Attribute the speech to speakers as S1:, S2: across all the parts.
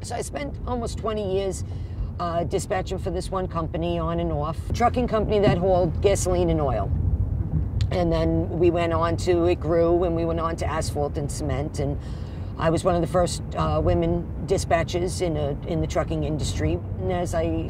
S1: So I spent almost 20 years dispatching for this one company on and off. Trucking company that hauled gasoline and oil. And then we went on to, it grew, and we went on to asphalt and cement. And I was one of the first women dispatchers in the trucking industry. And as I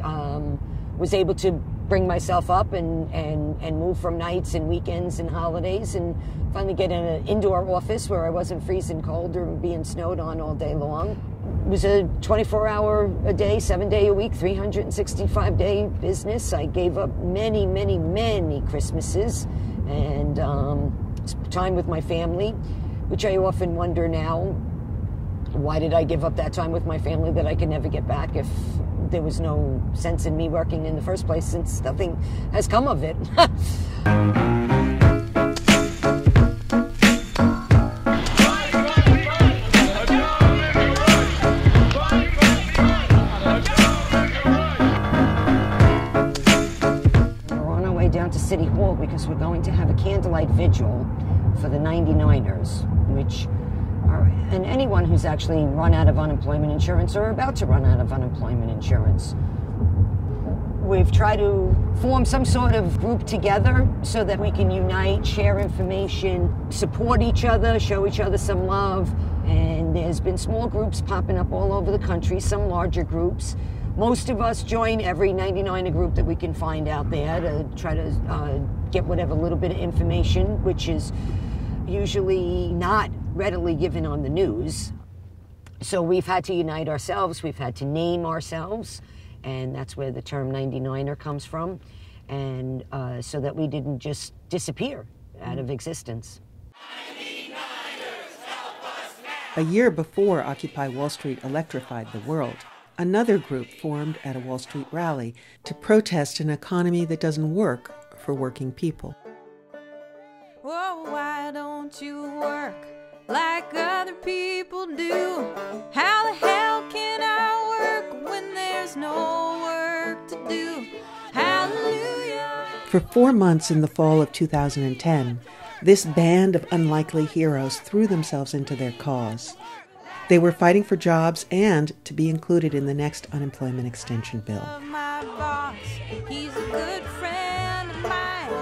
S1: was able to bring myself up and move from nights and weekends and holidays and finally get in an indoor office where I wasn't freezing cold or being snowed on all day long. It was a 24-hour-a-day, 7-day-a-week, 365-day business. I gave up many, many, many Christmases and time with my family, which I often wonder now, why did I give up that time with my family that I could never get back if there was no sense in me working in the first place, since nothing has come of it. Down to City Hall because we're going to have a candlelight vigil for the 99ers, which are, and anyone who's actually run out of unemployment insurance or about to run out of unemployment insurance. We've tried to form some sort of group together so that we can unite, share information, support each other, show each other some love. And there's been small groups popping up all over the country, some larger groups. Most of us join every 99er group that we can find out there to try to get whatever little bit of information, which is usually not readily given on the news. So we've had to unite ourselves, we've had to name ourselves, and that's where the term 99er comes from, and so that we didn't just disappear out of existence.
S2: A year before Occupy Wall Street electrified the world, another group formed at a Wall Street rally to protest an economy that doesn't work for working people.
S3: Oh, why don't you work like other people do? How the hell can I work when there's no work to do? Hallelujah.
S2: For 4 months in the fall of 2010, this band of unlikely heroes threw themselves into their cause. They were fighting for jobs and to be included in the next unemployment extension bill.
S3: My boss, he's a good friend of mine.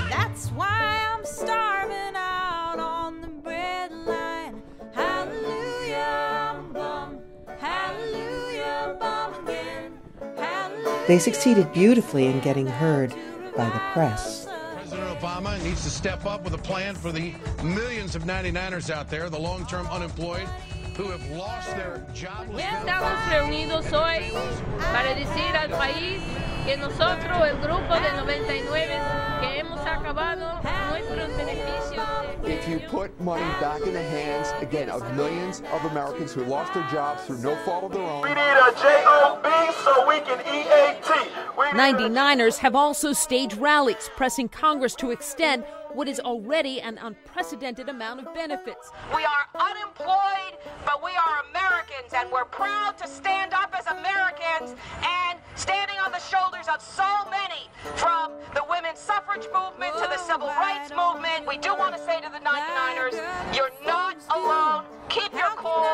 S3: That's why I'm starving out on the breadline. Hallelujah, I'm bum. Hallelujah, bum again. Hallelujah.
S2: They succeeded beautifully in getting heard by the press.
S4: President Obama needs to step up with a plan for the millions of 99ers out there, the long-term unemployed, who have lost their jobless.
S5: Estamos reunidos hoy para decir al país que nosotros, el grupo de 99, que hemos acabado nuestros beneficios.
S6: If you put money back in the hands, again, of millions of Americans who lost their jobs through no fault of their own.
S7: We need a JOB so we can EAT.
S8: 99ers have also staged rallies pressing Congress to extend what is already an unprecedented amount of benefits.
S9: We are unemployed, but we are Americans, and we're proud to stand up as Americans and standing on the shoulders of so many, from the women's suffrage movement to the civil rights movement. We do want to say to the 99ers, you're not alone. Keep your cool.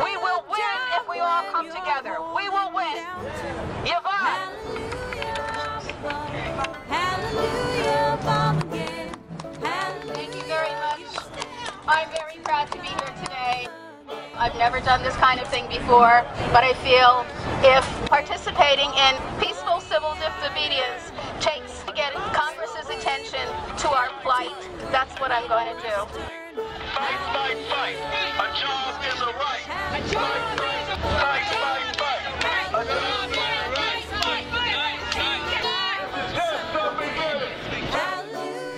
S9: We will win if we all come together. We will win. Yvonne.
S3: Hallelujah, bum again.
S5: Thank you very much. I'm very proud to be here today. I've never done this kind of thing before, but I feel if participating in peaceful civil disobedience takes to get Congress's attention to our plight, that's what I'm going to do.
S7: Fight, fight, fight. A job is a right. A job is a right. Fight, fight, fight. A job is a right.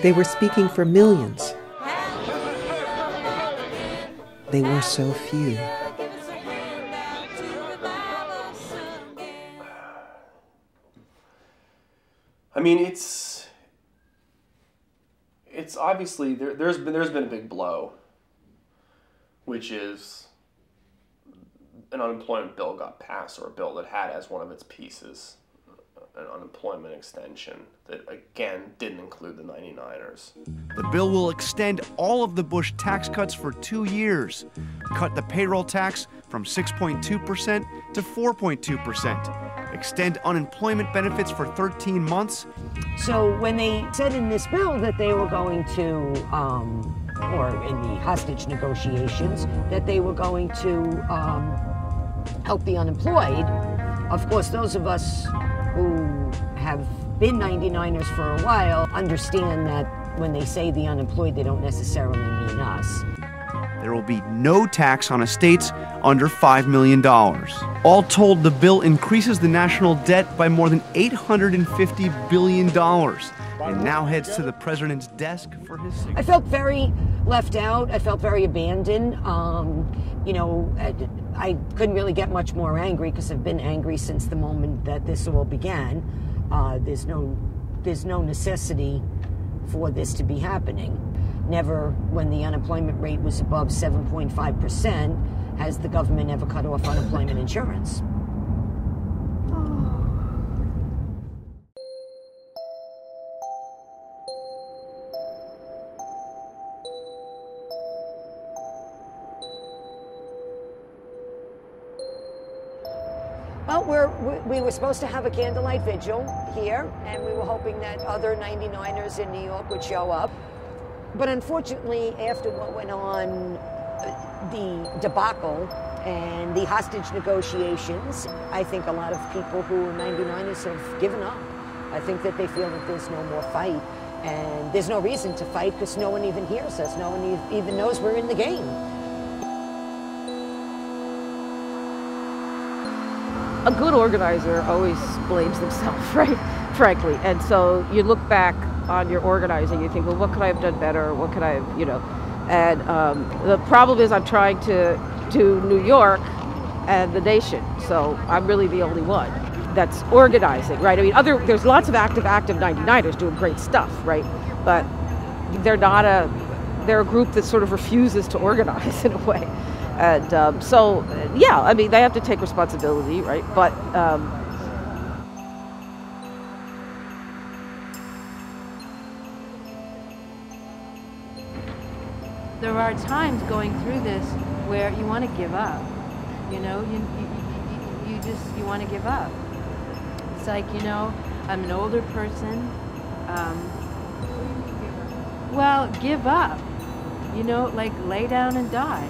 S2: They were speaking for millions. They were so few.
S10: I mean, it's obviously there's been a big blow, which is an unemployment bill got passed, or a bill that had as one of its pieces an unemployment extension that, again, didn't include the 99ers.
S11: The bill will extend all of the Bush tax cuts for 2 years, cut the payroll tax from 6.2% to 4.2%, extend unemployment benefits for 13 months.
S1: So when they said in this bill that they were going to, or in the hostage negotiations, that they were going to help the unemployed, of course, those of us who have been 99ers for a while understand that when they say the unemployed, they don't necessarily mean us.
S11: There will be no tax on estates under $5 million. All told, the bill increases the national debt by more than $850 billion and now heads to the president's desk for his signature.
S1: I felt very left out. I felt very abandoned. You know, I couldn't really get much more angry because I've been angry since the moment that this all began. There's no necessity for this to be happening. Never, when the unemployment rate was above 7.5%, has the government ever cut off unemployment insurance. Well, we were supposed to have a candlelight vigil here, and we were hoping that other 99ers in New York would show up. But unfortunately, after what went on, the debacle and the hostage negotiations, I think a lot of people who are 99ers have given up. I think that they feel that there's no more fight, and there's no reason to fight because no one even hears us. No one even knows we're in the game.
S12: A good organizer always blames themselves, right? Frankly. And so you look back on your organizing, you think, well, what could I have done better? What could I have, you know? And the problem is I'm trying to do New York and the nation. So I'm really the only one that's organizing, right? I mean, there's lots of active 99ers doing great stuff, right? But they're a group that sort of refuses to organize in a way. And so, yeah, I mean, they have to take responsibility, right? But
S13: there are times going through this where you want to give up. You know, you want to give up. It's like, you know, I'm an older person. Well, give up. You know, like lay down and die.